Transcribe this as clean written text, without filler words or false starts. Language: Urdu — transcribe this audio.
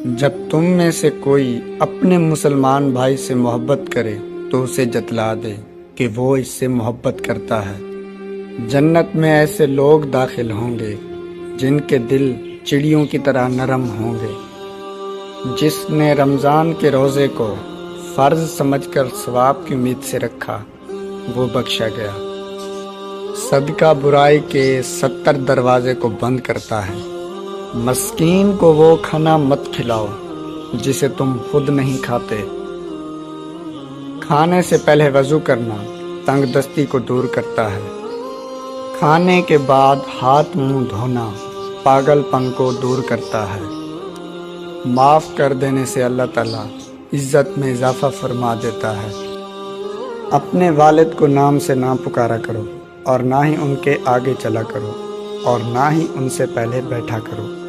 جب تم میں سے کوئی اپنے مسلمان بھائی سے محبت کرے تو اسے جتلا دے کہ وہ اس سے محبت کرتا ہے۔ جنت میں ایسے لوگ داخل ہوں گے جن کے دل چڑیوں کی طرح نرم ہوں گے۔ جس نے رمضان کے روزے کو فرض سمجھ کر ثواب کی امید سے رکھا وہ بخشا گیا۔ صدقہ برائی کے 70 دروازے کو بند کرتا ہے۔ مسکین کو وہ کھانا مت کھلاؤ جسے تم خود نہیں کھاتے۔ کھانے سے پہلے وضو کرنا تنگ دستی کو دور کرتا ہے۔ کھانے کے بعد ہاتھ منہ دھونا پاگل پن کو دور کرتا ہے۔ معاف کر دینے سے اللہ تعالیٰ عزت میں اضافہ فرما دیتا ہے۔ اپنے والد کو نام سے نہ پکارا کرو اور نہ ہی ان کے آگے چلا کرو اور نہ ہی ان سے پہلے بیٹھا کرو۔